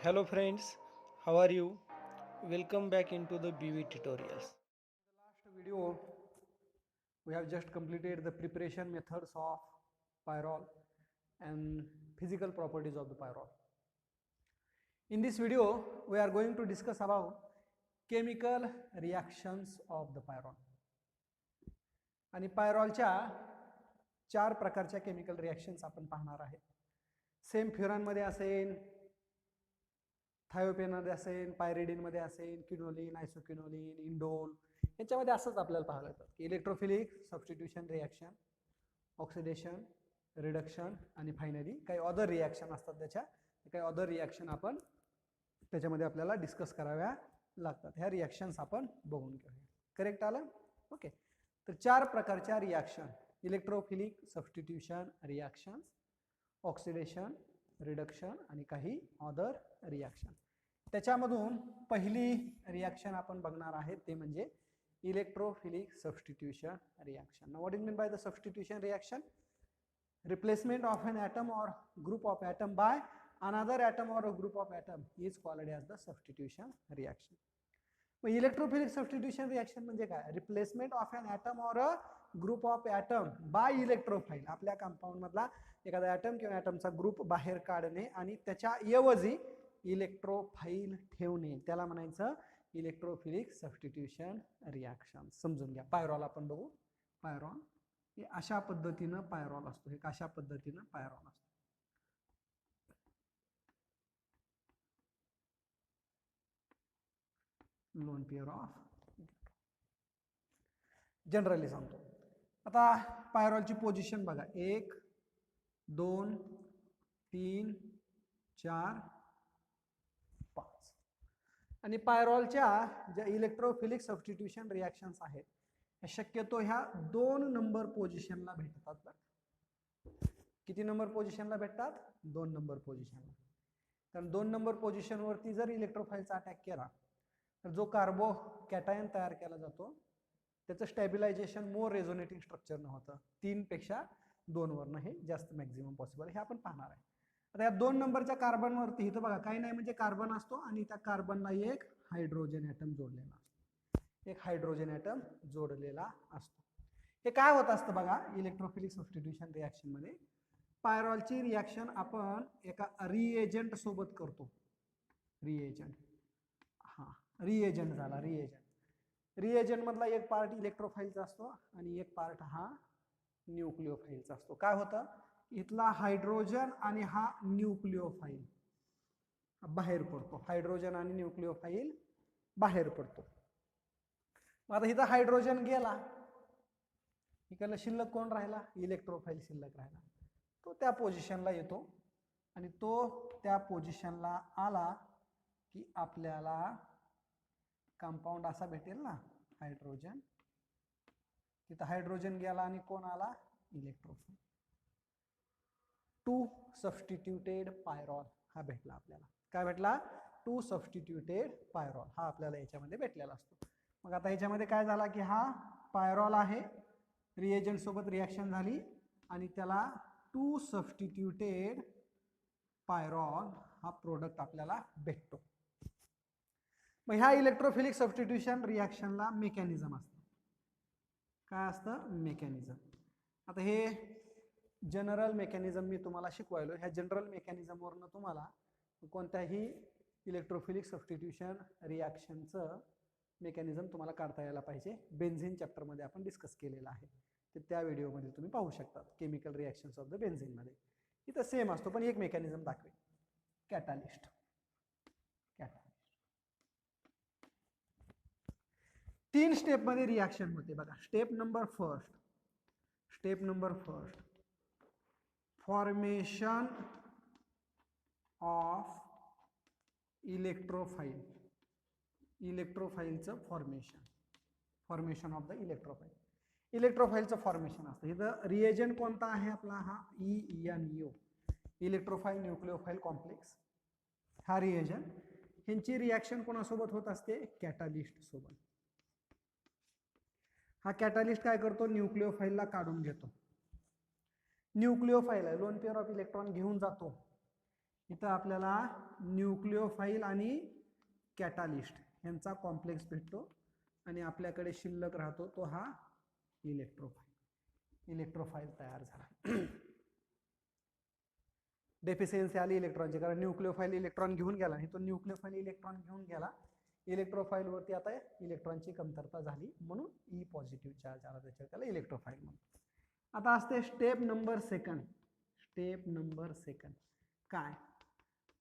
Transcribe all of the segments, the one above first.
Hello friends, how are you? Welcome back into the BV tutorials. Last video we have just completed the preparation methods of pyrrole and physical properties of the pyrrole. In this video we are going to discuss about chemical reactions of the pyrrole. आणि पायरॉलच्या चार प्रकारच्या chemical reactions आपण पाहणार आहे. Same फ्युरानमध्ये असेल, थायोपेनमध्ये असेल, पायरिडिनमध्ये असेल, quinoline, आयसोक्विनोलिन, indole याच्यामध्ये असंच आपल्याला पाहायला येतं की electrophilic substitution reaction, oxidation, reduction आणि फायनली काही अदर रिॲक्शन असतात. काही अदर रिॲक्शन आपण त्याच्यामध्ये आपल्याला डिस्कस कराव्या लागतात. ह्या रिॲक्शन्स आपण बघून घेऊया. करेक्ट आलं? ओके. तर चार प्रकारच्या reaction: electrophilic substitution reactions, oxidation, reduction आणि काही अदर रिॲक्शन. त्याच्यामधून पहिली रिॲक्शन आपण बघणार आहे ते म्हणजे electrophilic substitution reaction. What is mean by the substitution reaction? Replacement of an atom or group of atom by another atom or a group of atom is called as the substitution reaction. मग electrophilic substitution reaction म्हणजे काय? Replacement of an atom or a group of atom by electrophile. आपल्या compound मधला एखादा item किंवा ॲटमचा group बाहेर काढणे आणि त्याच्या ऐवजी इलेक्ट्रोफाईल ठेवणे, त्याला म्हणायचं इलेक्ट्रोफिलिक सबस्टिट्यूशन रिॲक्शन. समजून घ्या. पायरॉल आपण बघू. पायरॉल हे अशा पद्धतीनं पायरॉल असतो. हे कशा पद्धतीनं पायरॉल असतो? Lone pair of. जनरली सांगतो. आता पायरॉलची पोझिशन बघा. 1 2 3 4 5. आणि पायरॉलच्या ज्या इलेक्ट्रोफिलिक सबस्टिट्यूशन रिॲक्शन्स आहेत शक्यतो ह्या 2 नंबर पोझिशनला भेटतात. किती नंबर पोझिशनला भेटतात? 2 नंबर पोझिशनला. कारण 2 नंबर पोझिशनवरती जर इलेक्ट्रोफाईलचा अटॅक केला तर जो कार्बो कॅटायन तयार केला जातो त्याचं स्टॅबिलायझेशन मोर रेझोनेटिंग स्ट्रक्चरनं होतं. 3 पेक्षा 2 वरनं हे जास्त मॅक्झिमम पॉसिबल हे आपण पाहणार आहे. आता या 2 नंबरच्या कार्बनवरती इथं बघा काही नाही म्हणजे कार्बन असतो आणि त्या कार्बनला एक हायड्रोजन ॲटम जोडलेला असतो. एक हायड्रोजन ॲटम जोडलेला असतो. हे काय होत असतं बघा इलेक्ट्रोफिलिक सबस्टिट्यूशन रिॲक्शन मध्ये. पायरॉलची रिॲक्शन आपण एका रिएजंट सोबत करतो. रिएजंट. हा रिएजंट झाला. रिएजंट मधला एक पार्ट इलेक्ट्रोफाईलचा असतो आणि एक पार्ट हा न्यूक्लिओफाईलचा असतो. काय होतं? इथला हायड्रोजन आणि हा न्यूक्लिओफाईल बाहेर पडतो. हायड्रोजन आणि न्यूक्लिओफाईल बाहेर पडतो. आता इथं हायड्रोजन गेला, इकडला शिल्लक कोण राहिला? इलेक्ट्रोफाईल शिल्लक राहिला. तो त्या पोझिशनला येतो आणि तो त्या पोझिशनला आला की आपल्याला कंपाऊंड असा भेटेल ना, हायड्रोजन. तिथं हायड्रोजन गेला आणि कोण आला? इलेक्ट्रोफाईल. 2 सबस्टिट्यूटेड पायरॉल हा भेटला आपल्याला. काय भेटला? 2 सबस्टिट्यूटेड पायरॉल हा आपल्याला याच्यामध्ये भेटलेला असतो. मग आता याच्यामध्ये काय झाला की हा पायरॉल आहे, रिएजंट सोबत रिॲक्शन झाली आणि त्याला 2 सबस्टिट्यूटेड पायरॉल हा प्रोडक्ट आपल्याला भेटतो. मग ह्या इलेक्ट्रोफिलिक सबस्टिट्यूशन रिॲक्शनला मेकॅनिझम असतं. काय असतं? मेकॅनिझम. आता हे जनरल मेकॅनिझम मी तुम्हाला शिकवायलो. ह्या जनरल मेकॅनिझमवरनं तुम्हाला कोणत्याही इलेक्ट्रोफिलिक सबस्टिट्यूशन रिॲक्शनचं मेकॅनिझम तुम्हाला काढता यायला पाहिजे. बेन्झिन चॅप्टरमध्ये आपण डिस्कस केलेलं आहे, तर त्या व्हिडिओमध्ये तुम्ही पाहू शकता. केमिकल रिॲक्शन्स ऑफ द बेन्झिनमध्ये इथं सेम असतो पण एक मेकॅनिझम दाखवेल. कॅटालिस्ट. 3 स्टेपमध्ये रिॲक्शन होते बघा. Step number first formation of electrophile. इलेक्ट्रोफाईलचं फॉर्मेशन ऑफ द इलेक्ट्रोफाईल. इलेक्ट्रोफाईलचं फॉर्मेशन असतं. इथं रिएजंट कोणता आहे आपला? हा ENO, इलेक्ट्रोफाईल न्यूक्लिओफाईल कॉम्प्लेक्स. हा रिएजंट. ह्यांची रिॲक्शन कोणासोबत होत असते? कॅटालिस्ट सोबत. हा कॅटालिस्ट काय करतो? न्यूक्लिओफाईलला काढून घेतो. न्यूक्लिओफाईल आहे, लोन पेअर ऑफ इलेक्ट्रॉन घेऊन जातो. इथं आपल्याला न्यूक्लिओफाईल आणि कॅटालिस्ट यांचा कॉम्प्लेक्स भेटतो आणि आपल्याकडे शिल्लक राहतो तो हा इलेक्ट्रोफाईल तयार झाला. डेफिशियन्सी आली इलेक्ट्रॉनची, कारण न्यूक्लिओफाईल इलेक्ट्रॉन घेऊन गेला आणि तो न्यूक्लिओफाईल इलेक्ट्रॉन घेऊन गेला. इलेक्ट्रोफाईल वरती आता इलेक्ट्रॉनची कमतरता झाली म्हणून ई पॉझिटिव्ह चार्ज आला, त्याच्यावर त्याला इलेक्ट्रोफाईल म्हणतो. आता असते step number second. Step number second काय?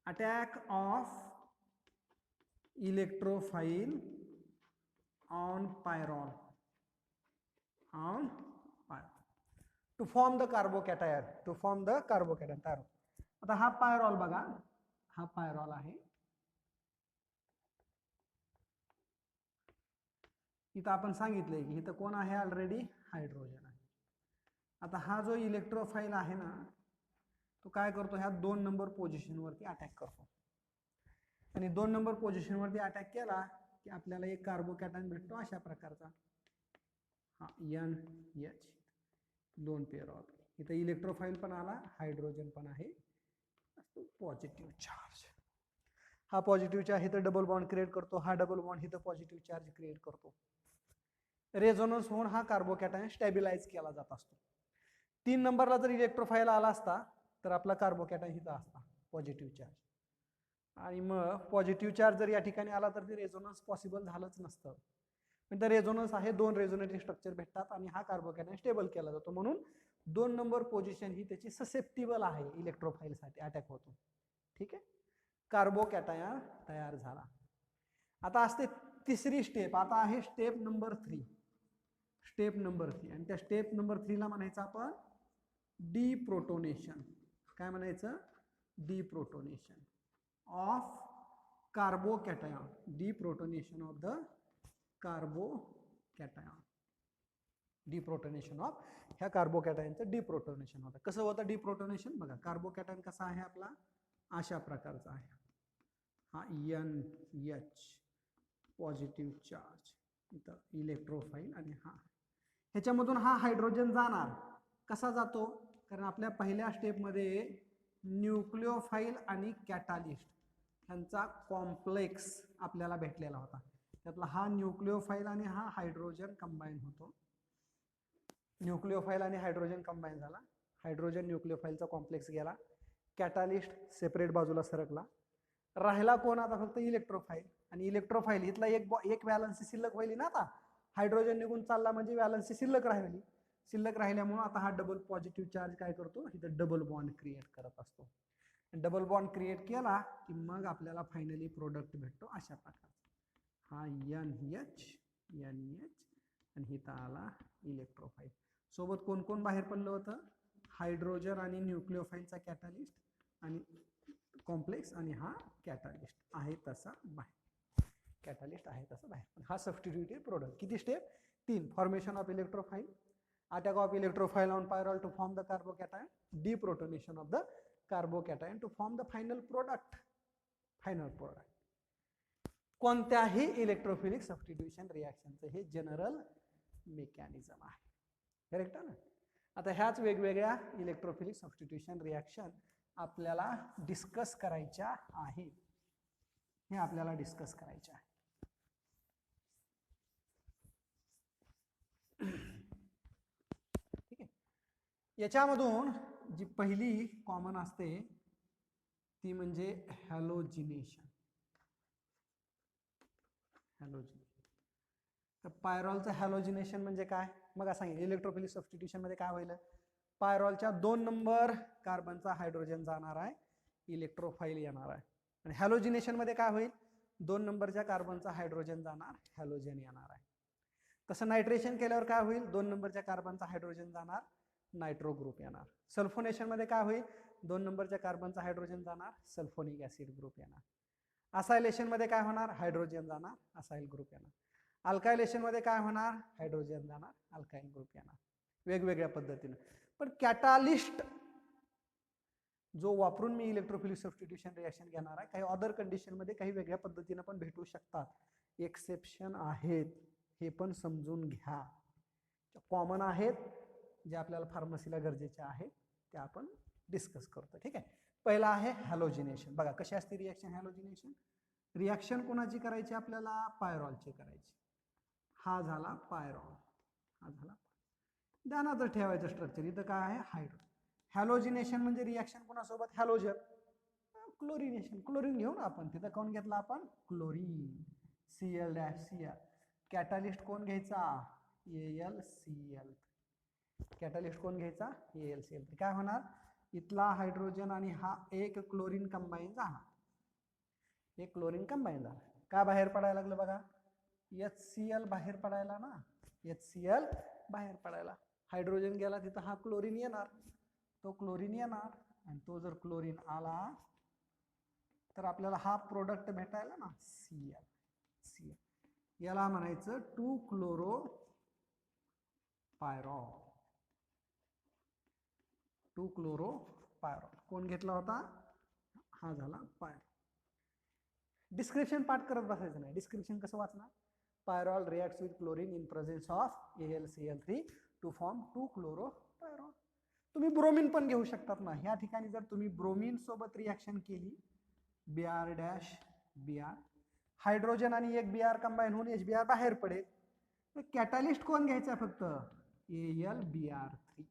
Attack of electrophile on pyrrole to form the carbocation. तयार होतो. आता हा पायरॉल बघा, हा पायरॉल आहे. इथं आपण सांगितलंय की इथं कोण आहे? ऑलरेडी हायड्रोजन आहे. आता हा जो इलेक्ट्रोफाईल आहे ना, तो काय करतो? ह्या 2 नंबर पोझिशन वरती अटॅक करतो आणि 2 नंबर पोझिशन वरती अटॅक केला की आपल्याला एक कार्बोकॅटायन भेटतो अशा प्रकारचा, हा NH, 2 पेअर ऑफ. इथं इलेक्ट्रोफाईल पण आला, हायड्रोजन पण आहे, पॉझिटिव्ह चार्ज. हा पॉझिटिव्ह चार्ज इथं डबल बॉन्ड क्रिएट करतो, हा डबल बॉन्ड इथं पॉझिटिव्ह चार्ज क्रिएट करतो. रेझोनन्स होऊन हा कार्बोकॅटायन स्टॅबिलाइज केला जात असतो. 3 नंबरला जर इलेक्ट्रोफाईल आला असता तर आपला कार्बोकॅटायन इथं असता पॉझिटिव्ह चार्ज, आणि मग पॉझिटिव्ह चार्ज जर या ठिकाणी आला तर ते रेझोनन्स पॉसिबल झालंच नसतं. पण तर रेझोनन्स आहे, 2 रेझोनेटिव्ह स्ट्रक्चर भेटतात आणि हा कार्बोकॅटायन स्टेबल केला जातो. म्हणून 2 नंबर पोझिशन ही त्याची ससेप्टिबल आहे इलेक्ट्रोफाईलसाठी, अटॅक होतो. ठीक आहे, कार्बोकॅटायन तयार झाला. आता असते तिसरी स्टेप. आता आहे स्टेप नंबर 3. स्टेप नंबर 3, आणि त्या स्टेप नंबर 3 ला म्हणायचं आपण डिप्रोटोनेशन. काय म्हणायचं? Deprotonation of carbocation. Deprotonation of the carbocation. Deprotonation of ह्या कार्बोकॅटायनचं डिप्रोटोनेशन होतं. कसं होतं डिप्रोटोनेशन? बघा, कार्बोकॅटायन कसा आहे आपला? अशा प्रकारचा आहे. हा NH, पॉझिटिव्ह चार्ज, इथं इलेक्ट्रोफाईल, आणि हा ह्याच्यामधून हा हायड्रोजन जाणार. कसा जातो? कारण आपल्या पहिल्या स्टेपमध्ये न्यूक्लिओफाईल आणि कॅटालिस्ट ह्यांचा कॉम्प्लेक्स आपल्याला भेटलेला होता. त्यातला हा न्यूक्लिओफाईल आणि हा हायड्रोजन कंबाईन होतो. न्यूक्लिओफाईल आणि हायड्रोजन कंबाईन झाला, हायड्रोजन न्यूक्लिओफाईलचा कॉम्प्लेक्स गेला, कॅटालिस्ट सेपरेट बाजूला सरकला. राहिला कोण? आता फक्त इलेक्ट्रोफाईल. आणि इलेक्ट्रोफाईल इथला एक व्हॅलन्सी शिल्लक व्हायली ना. आता हायड्रोजन निघून चालला म्हणजे व्हॅलन्सी शिल्लक राहिली. शिल्लक राहिल्यामुळे आता हा डबल पॉझिटिव्ह चार्ज काय करतो? इथं डबल बॉन्ड क्रिएट करत असतो. डबल बॉन्ड क्रिएट केला की मग आपल्याला फायनली प्रोडक्ट भेटतो अशा प्रकारचा. हा NH, आणि इथं आला इलेक्ट्रोफाईल. सोबत कोण कोण बाहेर पडलं होतं? हायड्रोजन आणि न्यूक्लिओफाईलचा कॅटालिस्ट आणि कॉम्प्लेक्स, आणि हा कॅटालिस्ट आहे तसा बाहेर. कॅटालिस्ट आहे तसा बाहेर. हा सबस्टिट्यूटेड प्रोडक्ट. किती step? 3. Formation of electrophile, attack of electrophile on pyrrole to form the carbocation, deprotonation of the carbocation to form the final product. कोणत्याही इलेक्ट्रोफिलिक सबस्टिट्यूशन रिॲक्शनचं हे जनरल मेकॅनिझम आहे. करेक्ट आहे ना? आता ह्याच वेगवेगळ्या इलेक्ट्रोफिलिक सबस्टिट्यूशन रिॲक्शन आपल्याला डिस्कस करायच्या आहे. हे आपल्याला डिस्कस करायचे आहे. ठीक आहे, याच्यामधून जी पहिली कॉमन असते ती म्हणजे हॅलोजिनेशन. तर पायरॉलचं हॅलोजिनेशन म्हणजे काय? मग सांगितलं इलेक्ट्रोफिलिक सबस्टिट्यूशन मध्ये काय होईल? पायरॉलच्या 2 नंबर कार्बनचा हायड्रोजन जाणार आहे, इलेक्ट्रोफाईल येणार आहे. आणि हॅलोजिनेशन मध्ये काय होईल? 2 नंबरच्या कार्बनचा हायड्रोजन जाणार, हॅलोजन येणार आहे. तसं नायट्रेशन केल्यावर काय होईल? 2 नंबरच्या कार्बनचा हायड्रोजन जाणार, नायट्रो ग्रुप येणार. सल्फोनेशन मध्ये काय होईल? 2 नंबरच्या कार्बनचा हायड्रोजन जाणार, सल्फोनिक ऍसिड ग्रुप येणार. असायलेशन मध्ये काय होणार? हायड्रोजन जाणार, असाइल ग्रुप येणार. अल्कायलेशन मध्ये काय होणार? हायड्रोजन जाणार, अल्काइल ग्रुप येणार. वेगवेगळ्या पद्धतीने. पण कॅटालिस्ट जो वापरून मी इलेक्ट्रोफिलिक सबस्टिट्यूशन रिएक्शन घेणार आहे, काही अदर कंडिशन मध्ये काही वेगळ्या पद्धतीने पण भेटू शकतात. एक्सेप्शन आहेत, हे पण समजून घ्या. कॉमन आहेत जे आपल्याला फार्मसीला गरजेचे आहेत ते आपण डिस्कस करतो. ठीक आहे, पहिला आहे हॅलोजिनेशन. बघा कशी असते रिॲक्शन हॅलोजिनेशन. रिॲक्शन कोणाची करायची आपल्याला? पायरॉलची करायची. हा झाला पायरॉल, हा झाला. ध्यानात ठेवायचं स्ट्रक्चर इथं काय आहे? हायड्रो. हॅलोजिनेशन म्हणजे रिॲक्शन कोणासोबत? हॅलोजन. क्लोरिनेशन, क्लोरीन घेऊ ना आपण. तिथं कोण घेतला आपण? क्लोरीन. Cl-Cl. कॅटलिस्ट कोण घ्यायचा? AlCl. कॅटलिस्ट कोण घ्यायचा? AlCl. काय होणार? इथला हायड्रोजन आणि हा एक क्लोरीन कंबाईन झाला. एक क्लोरीन कंबाईन झाला. काय बाहेर पडायला लागलं बघा? HCl बाहेर पडायला ना. HCl बाहेर पडायला. हायड्रोजन गेला तिथं हा क्लोरीन येणार. तो क्लोरीन येणार आणि तो जर क्लोरीन आला तर आपल्याला हा प्रोडक्ट भेटायला ना Cl. Cl याला म्हणायचं 2-chloro-pyrrol. 2-chloro-pyrrol. कोण घेतला होता? हा झाला पायरॉल. डिस्क्रिप्शन पाठ करत बसायचं नाही. डिस्क्रिप्शन कसं वाचणार? Pyrrole reacts with chlorine in presence of AlCl3 to form 2-chloro-pyrrol. तुम्ही ब्रोमीन पण घेऊ शकतात ना. ह्या ठिकाणी जर तुम्ही ब्रोमीन सोबत रिॲक्शन केली, Br-Br, हायड्रोजन आणि एक Br कंबाईन होऊन HBr बाहेर पडेल. कॅटलिस्ट कोण घ्यायचा? फक्त AlBr3.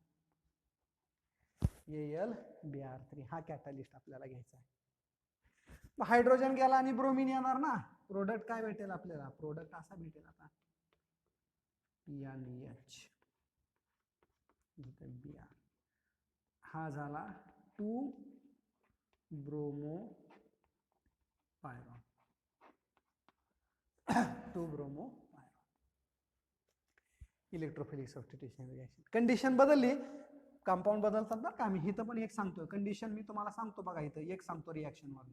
AlBr3 हा कॅटलिस्ट आपल्याला घ्यायचा आहे. हायड्रोजन गेला आणि ब्रोमीन येणार ना. प्रोडक्ट काय भेटेल आपल्याला? प्रोडक्ट असा भेटेल आता NH Br. हा झाला 2-bromo-pyrrol. 2-bromo-pyrrol. Electrophilic substitution reaction. Condition बदलली, कंपाऊंड बदलतात ना. का मी इथं पण एक सांगतोय कंडिशन. मी तुम्हाला सांगतो बघा, इथं एक सांगतो रिॲक्शन वरनं.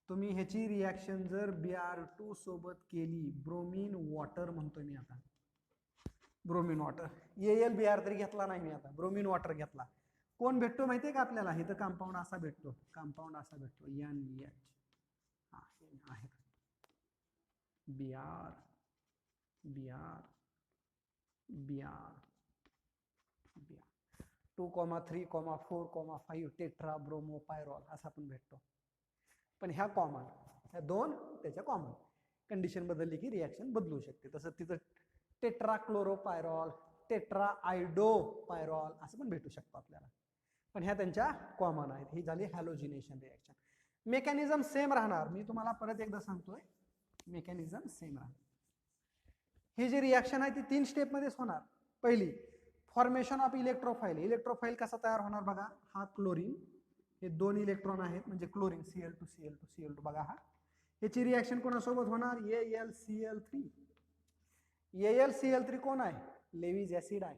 तुम्ही ह्याची रिॲक्शन जर Br2 सोबत केली, ब्रोमीन वॉटर म्हणतोय मी आता. Bromine water. AlBr3 घेतला नाही मी आता, ब्रोमीन वॉटर घेतला. कोण भेटतो माहितीये का आपल्याला? इथं कंपाऊंड असा भेटतो. कंपाऊंड असा भेटतो NH. हा आहे Br, Br, Br, Br. 2,3,4,5 tetra ब्रोमोपायरॉल असा पण भेटतो. पण ह्या कॉमन, ह्या दोन त्याच्या कॉमन. कंडिशन बदलली की रिॲक्शन बदलू शकते. तसं तिथं टेट्रा क्लोरोपायरॉल, टेट्रा आयडोपायरॉल असं पण भेटू शकतो आपल्याला. पण ह्या त्यांच्या कॉमन आहेत. ही झाली हॅलोजिनेशन रिॲक्शन. मेकॅनिझम सेम राहणार. मी तुम्हाला परत एकदा सांगतोय, मेकॅनिझम सेम राहणार. ही जी रिॲक्शन आहे ती 3 स्टेपमध्येच होणार. पहिली, फॉर्मेशन ऑफ इलेक्ट्रोफाईल. इलेक्ट्रोफाईल कसा तयार होणार बघा? हा क्लोरीन, हे 2 इलेक्ट्रॉन आहेत म्हणजे क्लोरीन Cl2 Cl2 Cl2. बघा हा, याची रिॲक्शन कोणासोबत होणार? AlCl3. AlCl3 कोण आहे? लेविज ऍसिड आहे.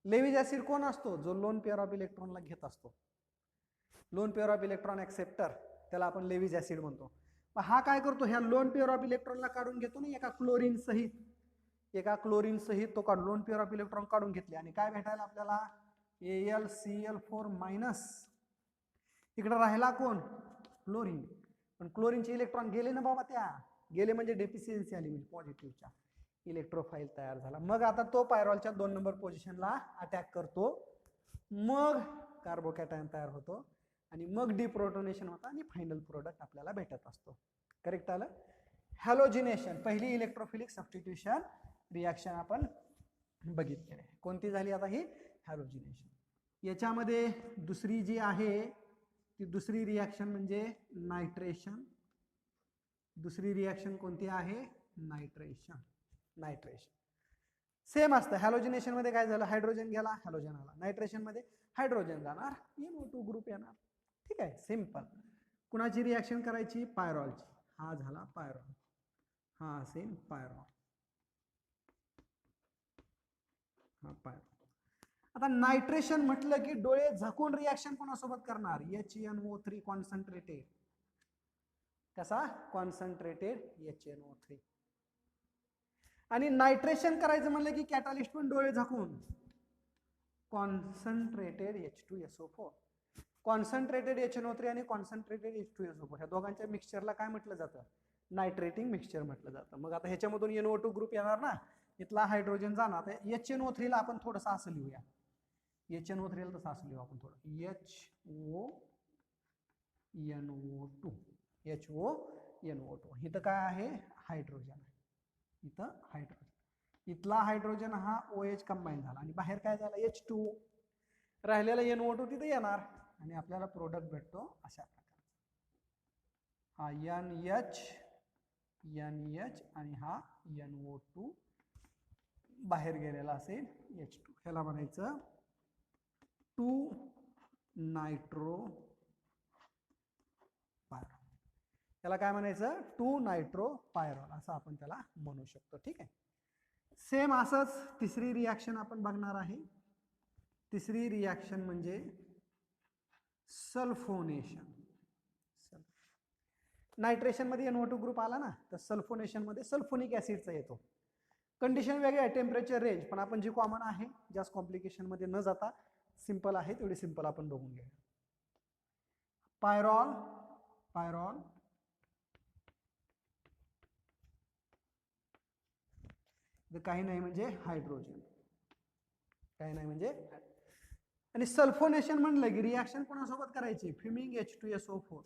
लेविज ऍसिड कोण असतो? जो लोन पेअर ऑफ इलेक्ट्रॉनला घेत असतो. Lone pair of electron acceptor, त्याला आपण लेविज ऍसिड म्हणतो. हा काय करतो? ह्या लोन पेअर ऑफ इलेक्ट्रॉनला काढून घेतो ना एका क्लोरीन सहित. एका क्लोरीन सहित तो लोन पेअर ऑफ इलेक्ट्रॉन काढून घेतले आणि काय भेटायला आपल्याला? AlCl4-. इकडे राहिला कोण? क्लोरीन. पण क्लोरीनचे इलेक्ट्रॉन गेले ना बाबा, त्या गेले म्हणजे डेफिशियन्सी आली, म्हणजे पॉझिटिव्हच्या. इलेक्ट्रोफाईल तयार झाला. मग आता तो पायरॉलच्या 2 नंबर पोझिशनला अटॅक करतो. मग कार्बोकॅटायन तयार होतो आणि मग डिप्रोटोनेशन होतं आणि फायनल प्रोडक्ट आपल्याला भेटत असतो. करेक्ट आलं? हॅलोजिनेशन पहिली इलेक्ट्रोफिलिक सबस्टिट्यूशन रिॲक्शन आपण बघितली. कोणती झाली आता? ही हॅलोजिनेशन. याच्यामध्ये दुसरी जी आहे ती दुसरी रिॲक्शन म्हणजे नायट्रेशन. दुसरी रिॲक्शन कोणती आहे? नायट्रेशन. नायट्रेशन सेम असतं. हॅलोजिनेशन मध्ये काय झालं? हायड्रोजन गेला, हॅलोजन आला. नायट्रेशन मध्ये हायड्रोजन जाणार, NO2 ग्रुप येणार. ठीक आहे, सिंपल. कुणाची रिॲक्शन करायची? पायरॉलची. हा झाला पायरॉल, हा असेल पायरॉल, हा पायरॉल. आता नायट्रेशन म्हटलं की डोळे झाकून रिॲक्शन कोणासोबत करणार? HNO3 concentrated. कसा? Concentrated HNO3. आणि नायट्रेशन करायचं म्हणलं की कॅटलिस्ट पण डोळे झाकून कॉन्सन्ट्रेटेड H2SO4. कॉन्सन्ट्रेटेड HNO3 आणि कॉन्सन्ट्रेटेड H2SO4 ह्या दोघांच्या मिक्सचरला काय म्हटलं जातं? नायट्रेटिंग मिक्सचर म्हटलं जातं. मग आता ह्याच्यामधून NO2 ग्रुप येणार ना, इथला हायड्रोजन जाणार. HNO3 ला आपण थोडंसं असं लिहूया. HNO3 ला तसं असं लिहू आपण थोडं. HO NO2 HONO2. इथं काय आहे हायड्रोजन, इथं हायड्रोजन, इथला हायड्रोजन हा OH कंबाईन झाला आणि बाहेर काय झालं H2, राहिलेला NO2 तिथे येणार आणि आपल्याला प्रोडक्ट भेटतो अशा प्रकारे. हा NH आणि हा NO2 बाहेर गेलेला असेल H2. ह्याला म्हणायचं 2 नायट्रो पायरॉल. त्याला काय म्हणायचं 2 नायट्रो पायरॉल असं आपण त्याला म्हणू शकतो. ठीक आहे. सेम असंच तिसरी रिॲक्शन आपण बघणार आहे. तिसरी रिॲक्शन म्हणजे सल्फोनेशन. नायट्रेशन मध्ये NO2 ग्रुप आला ना, तर सल्फोनेशन मध्ये सल्फोनिक ऍसिडचा येतो. कंडिशन वेगळी आहे, टेम्परेचर रेंज, पण आपण जी कॉमन आहे, जास्त कॉम्प्लिकेशन मध्ये न जाता सिंपल आहे तेवढी सिंपल आपण बघून घेऊया. पायरॉल पायरॉल काही नाही म्हणजे हायड्रोजन, काही नाही म्हणजे. आणि सल्फोनेशन म्हणलं की रिॲक्शन कोणासोबत करायची, फ्युमिंग H2SO4.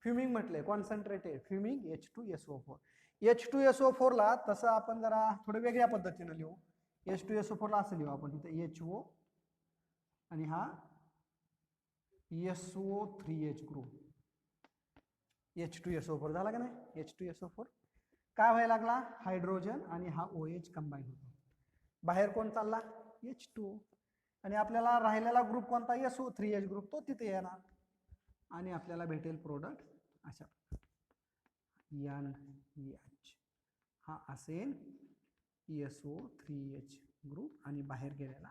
फ्युमिंग म्हटलंय कॉन्सन्ट्रेटेड फ्युमिंग H2SO4. H2SO4 ला तसं आपण जरा थोडं वेगळ्या पद्धतीनं लिहू. H2SO4 ला असं लिहू आपण, इथं HO आणि हा SO3H ग्रुप. H2SO4 झाला का नाही. H2SO4 काय व्हायला लागला, हायड्रोजन आणि हा OH कंबाईन होतो. बाहेर कोण चालला H2 आणि आपल्याला राहिलेला ग्रुप कोणता SO3H ग्रुप, तो तिथे येणार आणि आपल्याला भेटेल प्रोडक्ट अशा NH. हा असेल SO3H ग्रुप आणि बाहेर गेलेला.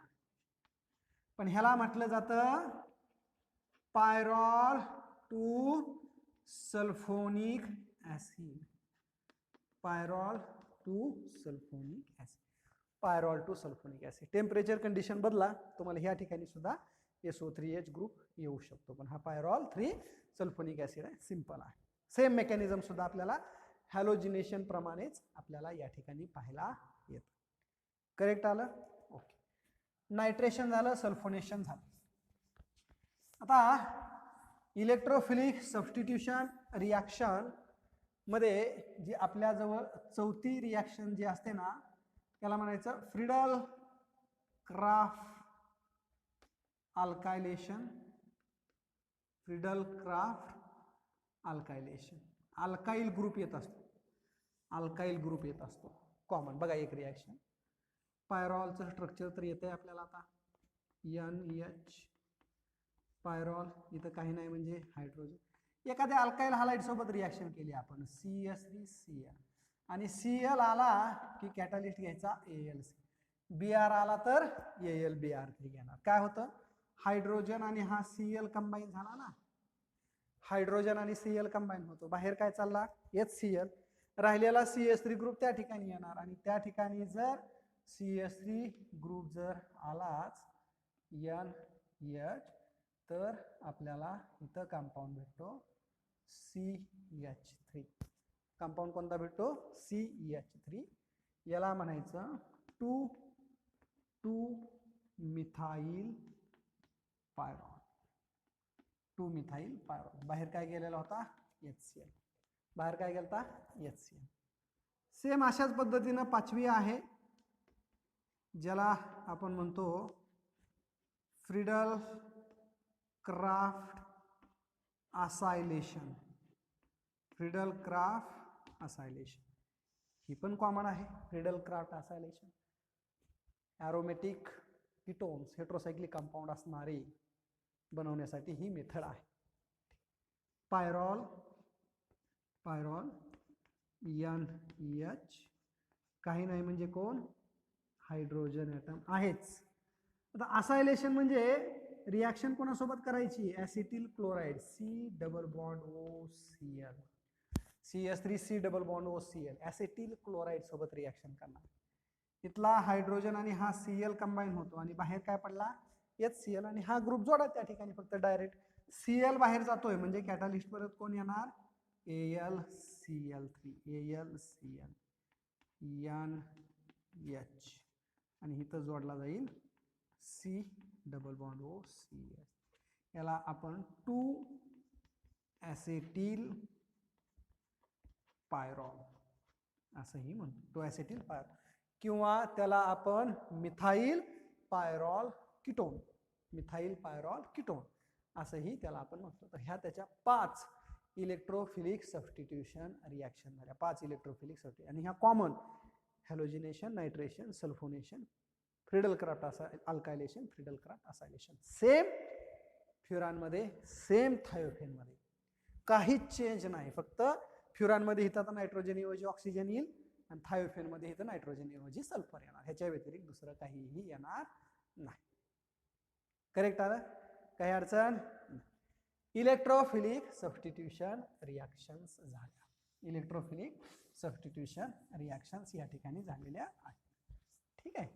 पण ह्याला म्हटलं जातं pyrrole two sulphonic acid. Pyrrole two sulphonic acid. Pyrrole two sulphonic acid. Temperature condition बदला, तुम्हाला ह्या ठिकाणी सुद्धा SO3H ग्रुप येऊ शकतो, पण हा पायरॉल 3 सल्फोनिक ऍसिड आहे, सिंपल आहे. सेम मेकॅनिझम सुद्धा आपल्याला हॅलोजिनेशन प्रमाणेच आपल्याला या ठिकाणी पाहायला येतं. करेक्ट आलं. ओके. नायट्रेशन झालं, सल्फोनेशन झालं. आता इलेक्ट्रोफिलिक सबस्टिट्यूशन रिॲक्शन मध्ये जी आपल्याजवळ चौथी रिॲक्शन जी असते ना, त्याला म्हणायचं Friedel Crafts alkylation. Friedel Crafts alkylation. Alkyl group येत असतो, अल्काइल ग्रुप येत असतो कॉमन. बघा एक रिॲक्शन, पायरॉलचं स्ट्रक्चर तर येतंय आपल्याला आता, NH पायरॉल, इथं काही नाही म्हणजे हायड्रोजन. एखाद्या अल्काइल हालाइड सोबत रिॲक्शन केली आपण, CH3Cl, आणि Cl आला की कॅटलिस्ट घ्यायचा AlC. Br आला तर AlBr3 घेणार. काय होतं, हायड्रोजन आणि हा Cl कंबाईन झाला ना, हायड्रोजन आणि Cl कंबाईन होतो. बाहेर काय चालला HCl, राहिलेला CH3 ग्रुप त्या ठिकाणी येणार आणि त्या ठिकाणी जर CH3 ग्रुप जर आलाच NH, तर आपल्याला इथं कंपाऊंड भेटतो CH3. कंपाऊंड कोणता भेटतो, CH3. याला म्हणायचं 2 मिथाइल पायरॉल. 2 methyl pyrrole. बाहेर काय गेलेला होता HCl, बाहेर काय गेलता HCl. सेम अशाच पद्धतीनं पाचवी आहे, ज्याला आपण म्हणतो Friedel Crafts acylation. Friedel Crafts acylation ही पण कॉमन आहे. Friedel Crafts acylation aromatic ketones heterocyclic compound असणारे बनवण्यासाठी ही मेथड आहे. पायरॉल पायरॉल NH, काही नाही म्हणजे कोण, हायड्रोजन ॲटम आहेच. आता असायलेशन म्हणजे रिॲक्शन कोणासोबत करायची, acetyl chloride C double bond OCl, CH3C double bond OCl, acetyl chloride सोबत रिॲक्शन करणार. इथला हायड्रोजन आणि हा Cl कंबाईन होतो आणि बाहेर काय पडला HCl, आणि हा ग्रुप जोडा त्या ठिकाणी फक्त डायरेक्ट. Cl बाहेर जातोय म्हणजे कॅटलिस्ट परत कोण येणार AlCl3, AlCl NH, आणि इथं जोडला जाईल C डबल बॉन्ड OCl. याला आपण 2 ॲसेटिल पायरॉल असंही म्हणतो, तो ॲसेटिल पायरॉल, किंवा त्याला आपण methyl pyrrole ketone, methyl pyrrole ketone असंही त्याला आपण म्हणतो. तर ह्या त्याच्या 5 इलेक्ट्रोफिलिक सबस्टिट्यूशन रिॲक्शन झाल्या, 5 इलेक्ट्रोफिलिक सबस्टिट्यूशन. आणि ह्या common halogenation, nitration, sulfonation, Friedel Crafts alkylation, Friedel Crafts acylation. Same फ्युरानमध्ये, सेम थायोफेनमध्ये काहीच चेंज नाही. फक्त फ्युरानमध्ये इथं आता नायट्रोजन ऐवजी ऑक्सिजन येईल आणि थायोफेनमध्ये इथं नायट्रोजन ऐवजी सल्फर येणार. ह्याच्या व्यतिरिक्त दुसरं काहीही येणार नाही. करेक्ट आलं? काही अडचण? इलेक्ट्रोफिलिक सबस्टिट्यूशन रिॲक्शन्स झाल्या. इलेक्ट्रोफिलिक सबस्टिट्यूशन रिॲक्शन्स या ठिकाणी झालेल्या आहेत. ठीक आहे.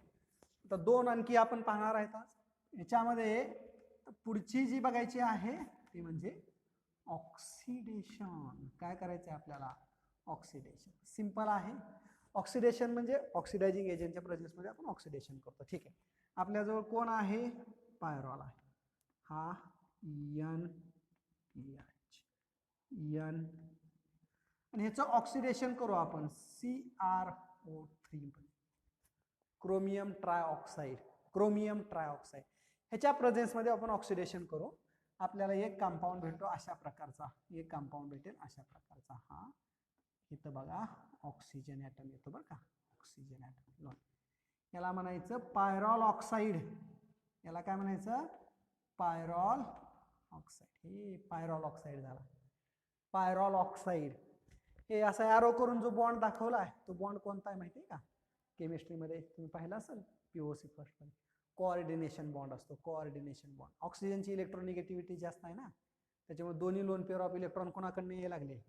आता 2 आणखी आपण पाहणार आहेत आज. याच्यामध्ये पुढची जी बघायची आहे ती म्हणजे ऑक्सिडेशन. काय करायचं आहे आपल्याला? ऑक्सिडेशन. सिंपल आहे. ऑक्सिडेशन म्हणजे ऑक्सिडायझिंग एजंटच्या प्रेझेन्समध्ये आपण ऑक्सिडेशन करतो. ठीक आहे. आपल्याजवळ कोण आहे? पायरॉल आहे. हा N आणि ह्याचं ऑक्सिडेशन करू आपण CrO3 chromium trioxide. Chromium trioxide ह्याच्या प्रेझेन्समध्ये आपण ऑक्सिडेशन करू. आपल्याला एक कंपाऊंड भेटतो अशा प्रकारचा, एक कंपाऊंड भेटेल अशा प्रकारचा. हा इथं बघा ऑक्सिजन ॲटम येतो बरं का, ऑक्सिजन ॲटम. याला म्हणायचं पायरॉल ऑक्साईड. याला काय म्हणायचं? Pyrrole oxide. हे पायरॉल ऑक्साईड झाला, पायरॉल ऑक्साईड. हे असं ॲरो करून जो बॉन्ड दाखवला आहे तो बॉन्ड कोणता आहे माहिती आहे का? केमिस्ट्रीमध्ये तुम्ही पाहिलं असेल POC फर्स्टमध्ये. कोऑर्डिनेशन बॉन्ड असतो, कोऑर्डिनेशन बॉन्ड. ऑक्सिजनची इलेक्ट्रोनिगेटिव्हिटी जास्त आहे ना, त्याच्यामुळे दोन्ही लोन पेअर ऑफ इलेक्ट्रॉन कोणाकडनं यायला लागले?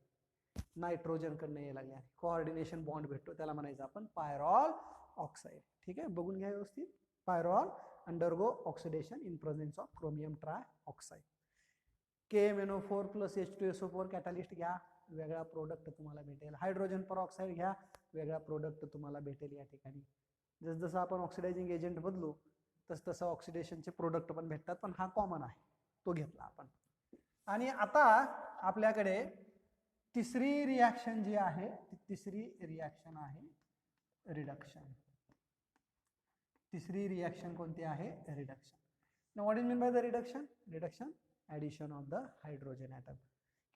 नायट्रोजनकडनं यायला लागले. कोऑर्डिनेशन बॉन्ड भेटतो, त्याला म्हणायचं आपण पायरॉल ऑक्साईड. ठीक आहे, बघून घ्या व्यवस्थित. Pyrrole undergo oxidation in presence of chromium trioxide. KMnO4 + H2SO4 catalyst घ्या, वेगळा प्रोडक्ट तुम्हाला भेटेल. हायड्रोजन परऑक्साईड घ्या, वेगळा प्रोडक्ट तुम्हाला भेटेल. या ठिकाणी जसं आपण ऑक्सिडायझिंग एजंट बदलू तसं ऑक्सिडेशनचे प्रोडक्ट पण भेटतात, पण हा कॉमन आहे तो घेतला आपण. आणि आता आपल्याकडे तिसरी रिॲक्शन जी आहे, तिसरी रिॲक्शन आहे रिडक्शन. तिसरी रिॲक्शन कोणती आहे? Reduction. Now what is mean by the reduction? Reduction addition of the hydrogen atom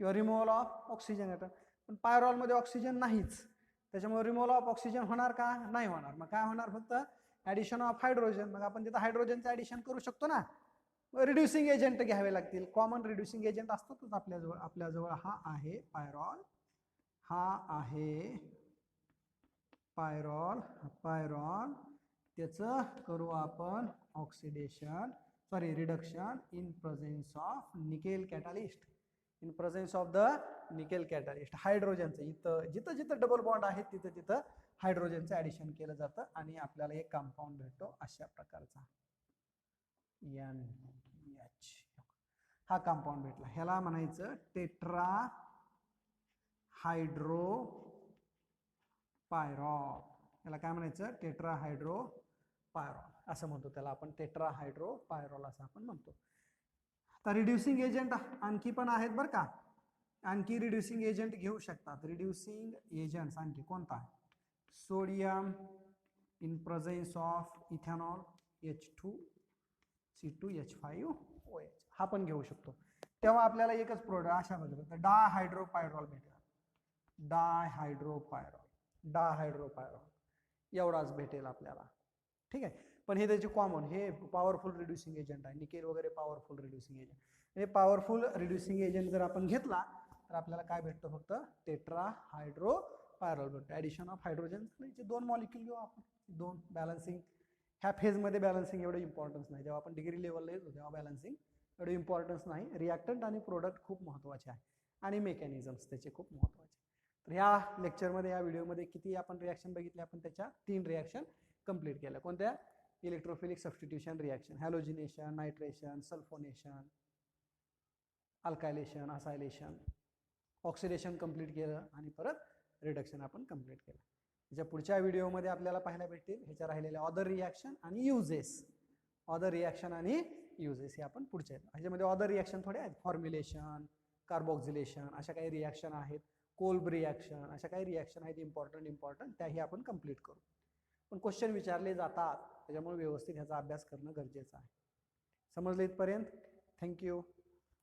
किंवा रिमूव्हल ऑफ ऑक्सिजन ॲटम. पण पायरॉलमध्ये ऑक्सिजन नाहीच, त्याच्यामुळे रिमूव्हल ऑफ ऑक्सिजन होणार का? नाही होणार. मग काय होणार? फक्त ॲडिशन ऑफ हायड्रोजन. मग आपण तिथं हायड्रोजनचं ॲडिशन करू शकतो ना. रिड्युसिंग एजंट घ्यावे लागतील. कॉमन रिड्युसिंग एजंट असतोच आपल्याजवळ. हा आहे पायरॉल, हा आहे पायरॉल. पायरॉल त्याचं करू आपण oxidation, sorry reduction in presence of nickel catalyst. In presence of the nickel catalyst. हायड्रोजनचं इथं जिथं जिथं डबल बॉन्ड आहे तिथं तिथं हायड्रोजनचं ॲडिशन केलं जातं आणि आपल्याला एक कंपाऊंड भेटतो अशा प्रकारचा NH. हा कंपाऊंड भेटला. ह्याला म्हणायचं टेट्रा हायड्रो पायरॉल. याला काय म्हणायचं? टेट्रा हायड्रो पायरॉल असं म्हणतो त्याला आपण. टेट्रा हायड्रो पायरॉल असं आपण म्हणतो. आता रिड्युसिंग एजंट आणखी पण आहेत बरं का. आणखी रिड्युसिंग एजंट घेऊ शकतात. रिड्युसिंग एजंट्स आणखी कोणता? Sodium in presence of ethanol H2C2H5OH. हा पण घेऊ शकतो. तेव्हा आपल्याला एकच प्रोडक्ट अशा बघितलं तर डायहायड्रोपायरॉल भेटेल. डायहायड्रोपायरॉल एवढाच भेटेल आपल्याला. ठीक आहे, पण हे त्याचे कॉमन, हे पॉवरफुल रिड्युसिंग एजंट आहे. निकेल वगैरे पॉवरफुल रिड्युसिंग एजंट. हे पॉवरफुल रिड्युसिंग एजंट जर आपण घेतला तर आपल्याला काय भेटतं? फक्त टेट्रा हायड्रो पायरॉल भेटतो. Addition of hydrogen. दोन मॉलिक्यूल घेऊ आपण, दोन बॅलन्सिंग. ह्या फेजमध्ये बॅलन्सिंग एवढं इम्पॉर्टन्स नाही. जेव्हा आपण डिग्री लेवलला येतो तेव्हा बॅलन्सिंग एवढं इम्पॉर्टन्स नाही. रिॲक्टंट आणि प्रोडक्ट खूप महत्त्वाचे आहे आणि मेकॅनिझम्स त्याचे खूप महत्त्वाचे. तर ह्या लेक्चरमध्ये, या व्हिडिओमध्ये किती आपण रिॲक्शन बघितले? आपण त्याच्या 3 रिॲक्शन कंप्लीट केल्या. कोणत्या? Electrophilic substitution reaction, halogenation, nitration, sulfonation, alkylation, acylation. Oxidation complete केलं आणि परत रिडक्शन आपण कंप्लीट केलं. त्याच्या पुढच्या व्हिडिओमध्ये आपल्याला पाहायला भेटतील ह्याच्या राहिलेल्या ऑदर रिॲक्शन आणि युजेस. ऑदर रिॲक्शन आणि युजेस हे आपण पुढच्या ह्याच्यामध्ये. ऑदर रिॲक्शन थोडे आहेत, फॉर्म्युलेशन, कार्बोक्सिलेशन, अशा काही रिॲक्शन आहेत, कोल्ब रिॲक्शन, अशा काही रिॲक्शन आहेत इम्पॉर्टंट त्याही आपण कंप्लीट करू. पण क्वेश्चन विचारले जातात, त्याच्यामुळे व्यवस्थित ह्याचा अभ्यास करणं गरजेचं आहे. समजलं इथपर्यंत? थँक्यू.